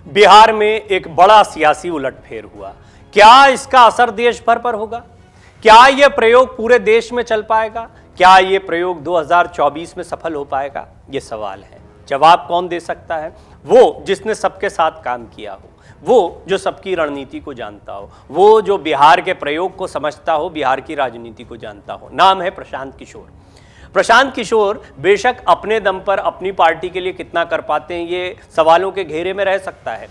बिहार में एक बड़ा सियासी उलटफेर हुआ। क्या इसका असर देश भर पर होगा? क्या यह प्रयोग पूरे देश में चल पाएगा? क्या यह प्रयोग 2024 में सफल हो पाएगा? यह सवाल है। जवाब कौन दे सकता है? वो जिसने सबके साथ काम किया हो, वो जो सबकी रणनीति को जानता हो, वो जो बिहार के प्रयोग को समझता हो, बिहार की राजनीति को जानता हो। नाम है प्रशांत किशोर। प्रशांत किशोर बेशक अपने दम पर अपनी पार्टी के लिए कितना कर पाते हैं ये सवालों के घेरे में रह सकता है,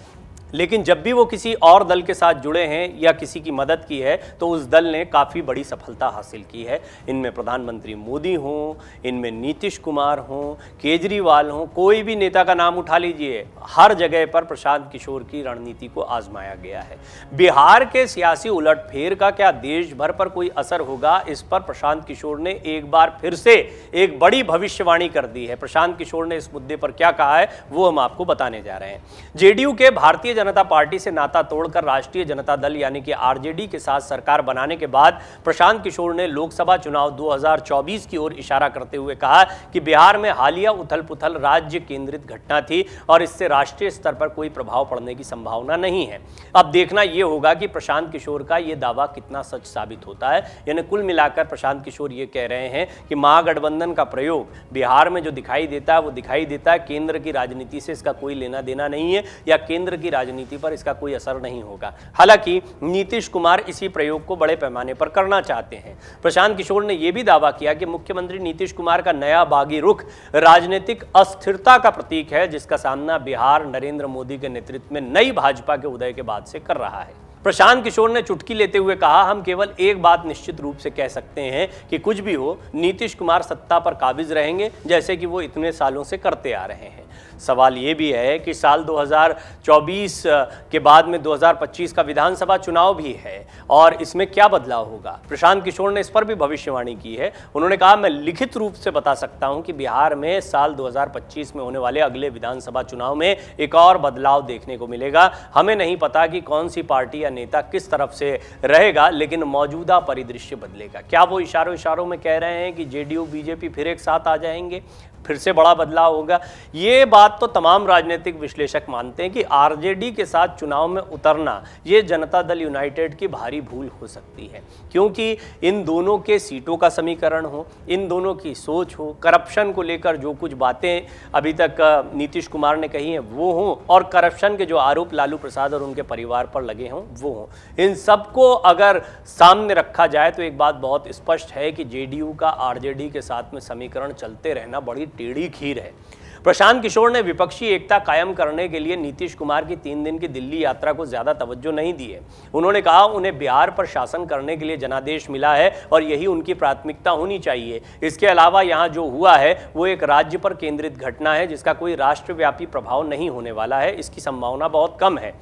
लेकिन जब भी वो किसी और दल के साथ जुड़े हैं या किसी की मदद की है तो उस दल ने काफ़ी बड़ी सफलता हासिल की है। इनमें प्रधानमंत्री मोदी हों, इनमें नीतीश कुमार हों, केजरीवाल हों, कोई भी नेता का नाम उठा लीजिए, हर जगह पर प्रशांत किशोर की रणनीति को आजमाया गया है। बिहार के सियासी उलटफेर का क्या देश भर पर कोई असर होगा, इस पर प्रशांत किशोर ने एक बार फिर से एक बड़ी भविष्यवाणी कर दी है। प्रशांत किशोर ने इस मुद्दे पर क्या कहा है वो हम आपको बताने जा रहे हैं। जेडीयू के भारतीय जनता पार्टी से नाता तोड़कर राष्ट्रीय जनता दल यानी कि आरजेडी के साथ सरकार बनाने के बाद प्रशांत किशोर ने लोकसभा चुनाव 2024 की ओर इशारा करते हुए कहा कि बिहार में हालिया उथल-पुथल राज्य केंद्रित घटना थी और इससे राष्ट्रीय स्तर पर कोई प्रभाव पड़ने की संभावना नहीं है। अब देखना यह होगा कि प्रशांत किशोर का यह दावा कितना सच साबित होता है। यानी कुल मिलाकर प्रशांत किशोर ये कह रहे हैं कि महागठबंधन का प्रयोग बिहार में जो दिखाई देता है वो दिखाई देता है, केंद्र की राजनीति से इसका कोई लेना देना नहीं है या केंद्र की राजनीति पर इसका कोई असर नहीं होगा। हालांकि नीतीश कुमार इसी प्रयोग को बड़े पैमाने पर करना चाहते हैं। प्रशांत किशोर ने यह भी दावा किया कि मुख्यमंत्री नीतीश कुमार का नया बागी रुख राजनीतिक अस्थिरता का प्रतीक है, जिसका सामना बिहार नरेंद्र मोदी के नेतृत्व में नई भाजपा के उदय के बाद से कर रहा है। प्रशांत किशोर ने चुटकी लेते हुए कहा, हम केवल एक बात निश्चित रूप से कह सकते हैं कि कुछ भी हो, नीतीश कुमार सत्ता पर काबिज रहेंगे जैसे कि वो इतने सालों से करते आ रहे हैं। सवाल ये भी है कि साल 2024 के बाद में 2025 का विधानसभा चुनाव भी है और इसमें क्या बदलाव होगा। प्रशांत किशोर ने इस पर भी भविष्यवाणी की है। उन्होंने कहा, मैं लिखित रूप से बता सकता हूं कि बिहार में साल 2025 में होने वाले अगले विधानसभा चुनाव में एक और बदलाव देखने को मिलेगा। हमें नहीं पता कि कौन सी पार्टी या नेता किस तरफ से रहेगा, लेकिन मौजूदा परिदृश्य बदलेगा। क्या वो इशारों में कह रहे हैं कि जेडीयू बीजेपी फिर एक साथ आ जाएंगे, फिर से बड़ा बदलाव होगा? ये बात तो तमाम राजनीतिक विश्लेषक मानते हैं कि आरजेडी के साथ चुनाव में उतरना ये जनता दल यूनाइटेड की भारी भूल हो सकती है, क्योंकि इन दोनों के सीटों का समीकरण हो, इन दोनों की सोच हो, करप्शन को लेकर जो कुछ बातें अभी तक नीतीश कुमार ने कही हैं वो हों, और करप्शन के जो आरोप लालू प्रसाद और उनके परिवार पर लगे हों वो हों। इन सबको अगर सामने रखा जाए तो एक बात बहुत स्पष्ट है कि जेडीयू का आरजेडी के साथ में समीकरण चलते रहना बड़ी टेढ़ी खीर है। प्रशांत किशोर ने विपक्षी एकता कायम करने के लिए नीतीश कुमार की 3 दिन की दिल्ली यात्रा को ज्यादा तवज्जो नहीं दी है। उन्होंने कहा, उन्हें बिहार पर शासन करने के लिए जनादेश मिला है और यही उनकी प्राथमिकता होनी चाहिए। इसके अलावा यहाँ जो हुआ है वो एक राज्य पर केंद्रित घटना है जिसका कोई राष्ट्रव्यापी प्रभाव नहीं होने वाला है, इसकी संभावना बहुत कम है।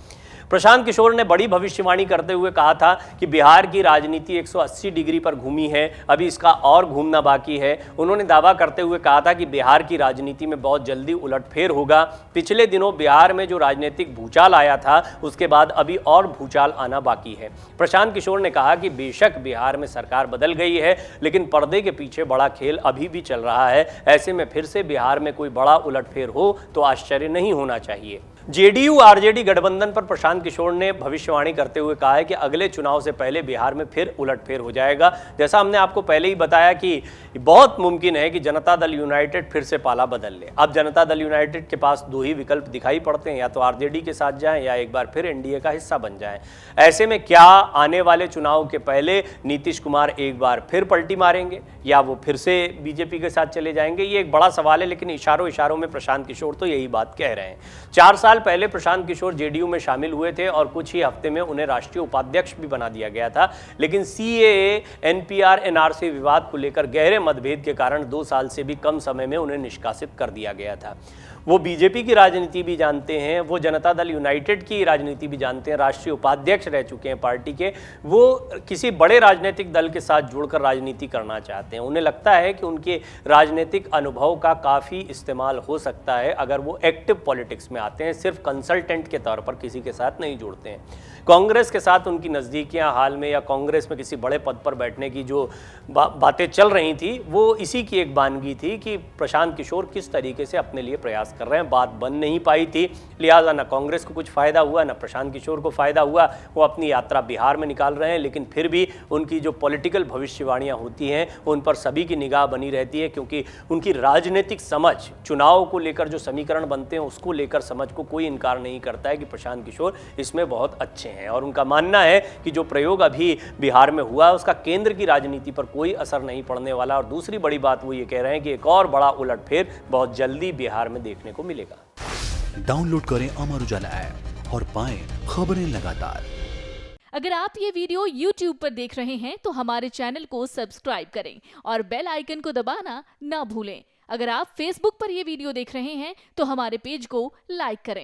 प्रशांत किशोर ने बड़ी भविष्यवाणी करते हुए कहा था कि बिहार की राजनीति 180 डिग्री पर घूमी है, अभी इसका और घूमना बाकी है। उन्होंने दावा करते हुए कहा था कि बिहार की राजनीति में बहुत जल्दी उलटफेर होगा। पिछले दिनों बिहार में जो राजनीतिक भूचाल आया था उसके बाद अभी और भूचाल आना बाकी है। प्रशांत किशोर ने कहा कि बेशक बिहार में सरकार बदल गई है, लेकिन पर्दे के पीछे बड़ा खेल अभी भी चल रहा है। ऐसे में फिर से बिहार में कोई बड़ा उलटफेर हो तो आश्चर्य नहीं होना चाहिए। जेडीयू आरजेडी गठबंधन पर प्रशांत किशोर ने भविष्यवाणी करते हुए कहा है कि अगले चुनाव से पहले बिहार में फिर उलटफेर हो जाएगा। जैसा हमने आपको पहले ही बताया कि बहुत मुमकिन है कि जनता दल यूनाइटेड फिर से पाला बदल ले। अब जनता दल यूनाइटेड के पास 2 ही विकल्प दिखाई पड़ते हैं, या तो आरजेडी के साथ जाएं या एक बार फिर एनडीए का हिस्सा बन जाएं। ऐसे में क्या आने वाले चुनाव के पहले नीतीश कुमार एक बार फिर पलटी मारेंगे या वो फिर से बीजेपी के साथ चले जाएंगे? ये एक बड़ा सवाल है, लेकिन इशारों में प्रशांत किशोर तो यही बात कह रहे हैं। 4 साल पहले प्रशांत किशोर जेडीयू में शामिल हुए थे और कुछ ही हफ्ते में उन्हें राष्ट्रीय उपाध्यक्ष भी बना दिया गया था, लेकिन सीएए, एनपीआर, एनआरसी विवाद को लेकर गहरे मतभेद के कारण 2 साल से भी कम समय में उन्हें निष्कासित कर दिया गया था। वो बीजेपी की राजनीति भी जानते हैं, वो जनता दल यूनाइटेड की राजनीति भी जानते हैं, राष्ट्रीय उपाध्यक्ष रह चुके हैं पार्टी के। वो किसी बड़े राजनीतिक दल के साथ जुड़कर राजनीति करना चाहते हैं। उन्हें लगता है कि उनके राजनीतिक अनुभव का काफ़ी इस्तेमाल हो सकता है अगर वो एक्टिव पॉलिटिक्स में आते हैं, सिर्फ कंसल्टेंट के तौर पर किसी के साथ नहीं जुड़ते हैं। कांग्रेस के साथ उनकी नज़दीकियां हाल में या कांग्रेस में किसी बड़े पद पर बैठने की जो बातें चल रही थी, वो इसी की एक बानगी थी कि प्रशांत किशोर किस तरीके से अपने लिए प्रयास कर रहे हैं। बात बन नहीं पाई थी, लिहाजा ना कांग्रेस को कुछ फ़ायदा हुआ, ना प्रशांत किशोर को फ़ायदा हुआ। वो अपनी यात्रा बिहार में निकाल रहे हैं, लेकिन फिर भी उनकी जो पॉलिटिकल भविष्यवाणियाँ होती हैं उन पर सभी की निगाह बनी रहती है, क्योंकि उनकी राजनीतिक समझ, चुनाव को लेकर जो समीकरण बनते हैं उसको लेकर समझ को कोई इनकार नहीं करता है कि प्रशांत किशोर इसमें बहुत अच्छे हैं। और उनका मानना है कि जो प्रयोग अभी बिहार में हुआ उसका केंद्र की राजनीति पर कोई असर नहीं पड़ने वाला। और दूसरी बड़ी बात वो ये कह रहे हैं कि एक और बड़ा उलटफेर बहुत जल्दी बिहार में देखने को मिलेगा। डाउनलोड करें अमर उजाला ऐप और पाएं खबरें लगातार। अगर आप ये वीडियो YouTube पर देख रहे हैं तो हमारे चैनल को सब्सक्राइब करें और बेल आइकन को दबाना ना भूलें। अगर आप Facebook पर ये वीडियो देख रहे हैं तो हमारे पेज को लाइक करें।